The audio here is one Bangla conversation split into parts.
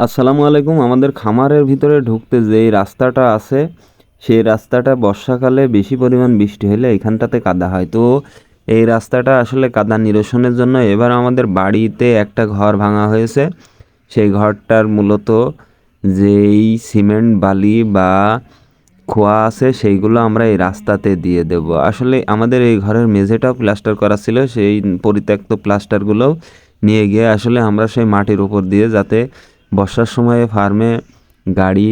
আসসালামু আলাইকুম। আমাদের খামারের ভিতরে ঢুকতে যেই রাস্তাটা আছে, সেই রাস্তাটা বর্ষাকালে বেশি পরিমাণ বৃষ্টি হলে এখানটাতে কাদা হয়। তো এই রাস্তাটা আসলে কাদা নিরসনের জন্য এবার আমাদের বাড়িতে একটা ঘর ভাঙা হয়েছে। সেই ঘরটার মূলত যেই সিমেন্ট বালি বা খোয়া আছে সেইগুলো আমরা এই রাস্তাতে দিয়ে দেব। আসলে আমাদের এই ঘরের মেঝেটাও প্লাস্টার করা ছিল, সেই পরিত্যক্ত প্লাস্টারগুলোও নিয়ে গিয়ে আসলে আমরা সেই মাটির উপর দিয়ে, যাতে বর্ষার সময়ে ফার্মে গাড়ি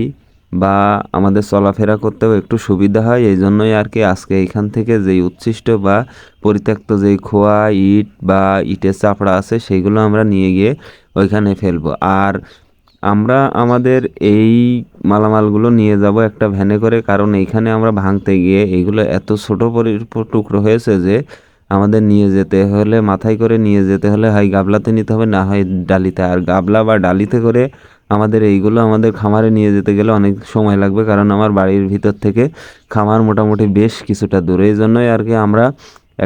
বা আমাদের চলাফেরা করতেও একটু সুবিধা হয়, এই জন্যই আর কি আজকে এইখান থেকে যেই উচ্ছিষ্ট বা পরিত্যক্ত যেই খোয়া ইট বা ইটের চাপড়া আছে সেইগুলো আমরা নিয়ে গিয়ে ওইখানে ফেলবো। আর আমরা আমাদের এই মালামালগুলো নিয়ে যাব একটা ভ্যানে করে, কারণ এইখানে আমরা ভাঙতে গিয়ে এইগুলো এত ছোট টুকরো হয়েছে যে আমাদের নিয়ে যেতে হলে, মাথায় করে নিয়ে যেতে হলে হয় গাবলাতে নিতে হবে, না হয় ডালিতে। আর গাবলা বা ডালিতে করে আমাদের এইগুলো আমাদের খামারে নিয়ে যেতে গেলে অনেক সময় লাগবে, কারণ আমার বাড়ির ভিতর থেকে খামার মোটামুটি বেশ কিছুটা দূরে। এই জন্যই আর কি আমরা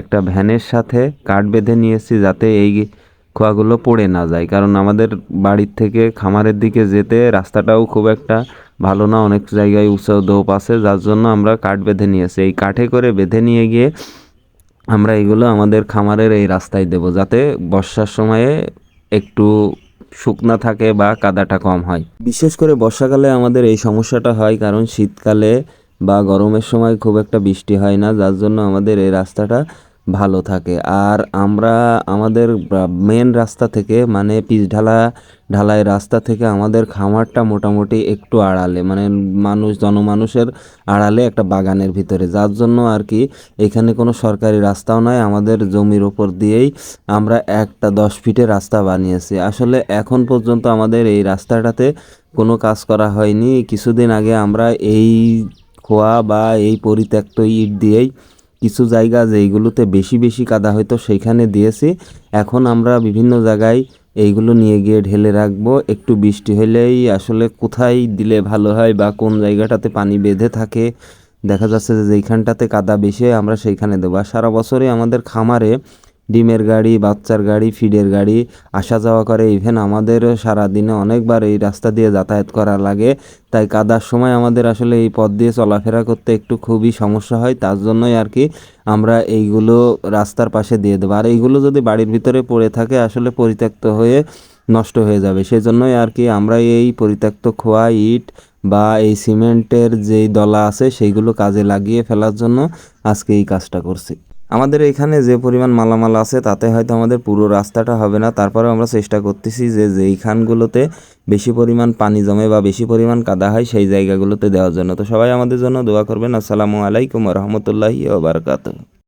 একটা ভ্যানের সাথে কাঠ বেঁধে নিয়েছি, যাতে এই খোয়াগুলো পড়ে না যায়। কারণ আমাদের বাড়ির থেকে খামারের দিকে যেতে রাস্তাটাও খুব একটা ভালো না, অনেক জায়গায় উঁচু দোপ আছে, যার জন্য আমরা কাঠ বেঁধে নিয়েছি। এই কাঠে করে বেঁধে নিয়ে গিয়ে আমরা এইগুলো আমাদের খামারের এই রাস্তায় দেব, যাতে বর্ষার সময়ে একটু শুকনা থাকে বা কাদাটা কম হয়। বিশেষ করে বর্ষাকালে আমাদের এই সমস্যাটা হয়, কারণ শীতকালে বা গরমের সময় খুব একটা বৃষ্টি হয় না, যার জন্য আমাদের এই রাস্তাটা ভালো থাকে। আর আমরা আমাদের মেন রাস্তা থেকে, মানে ঢালাই রাস্তা থেকে আমাদের খামারটা মোটামুটি একটু আড়ালে, মানে জনমানুষের আড়ালে একটা বাগানের ভিতরে, যার জন্য আর কি এখানে কোনো সরকারি রাস্তাও নয়। আমাদের জমির ওপর দিয়েই আমরা একটা 10 ফিটের রাস্তা বানিয়েছি। আসলে এখন পর্যন্ত আমাদের এই রাস্তাটাতে কোনো কাজ করা হয়নি। কিছুদিন আগে আমরা এই খোয়া বা এই পরিত্যক্ত ইট দিয়েই কিছু জায়গা যেইগুলোতে বেশি বেশি কাদা হয়তো সেইখানে দিয়েছি। এখন আমরা বিভিন্ন জায়গায় এইগুলো নিয়ে গিয়ে ঢেলে রাখবো। একটু বৃষ্টি হলেই আসলে কোথায় দিলে ভালো হয় বা কোন জায়গাটাতে পানি বেঁধে থাকে, দেখা যাচ্ছে যে যেইখানটাতে কাদা বেশি হয় আমরা সেইখানে দেবো। আর সারা বছরই আমাদের খামারে ডিমের গাড়ি, বাচ্চার গাড়ি, ফিডের গাড়ি আসা যাওয়া করে। ইভেন আমাদের সারাদিনে অনেকবার এই রাস্তা দিয়ে যাতায়াত করা লাগে, তাই কাদার সময় আমাদের আসলে এই পথ দিয়ে চলাফেরা করতে একটু খুবই সমস্যা হয়। তার জন্যই আর কি আমরা এইগুলো রাস্তার পাশে দিয়ে দেবো। আর এইগুলো যদি বাড়ির ভিতরে পড়ে থাকে আসলে পরিত্যক্ত হয়ে নষ্ট হয়ে যাবে। সেই জন্যই আর কি আমরা এই পরিত্যক্ত খোয়া ইট বা এই সিমেন্টের যেই দলা আছে সেইগুলো কাজে লাগিয়ে ফেলার জন্য আজকে এই কাজটা করছি। আমাদের এখানে যে পরিমাণ মালামাল আছে তাতে হয়তো আমাদের পুরো রাস্তাটা হবে না, তারপরেও আমরা চেষ্টা করতেছি যে যেইখানগুলোতে বেশি পরিমাণ পানি জমে বা বেশি পরিমাণ কাদা হয় সেই জায়গাগুলোতে দেওয়ার জন্য। তো সবাই আমাদের জন্য দোয়া করবেন। আসসালামু আলাইকুম ওয়া রাহমাতুল্লাহি ওয়া বারাকাতুহু।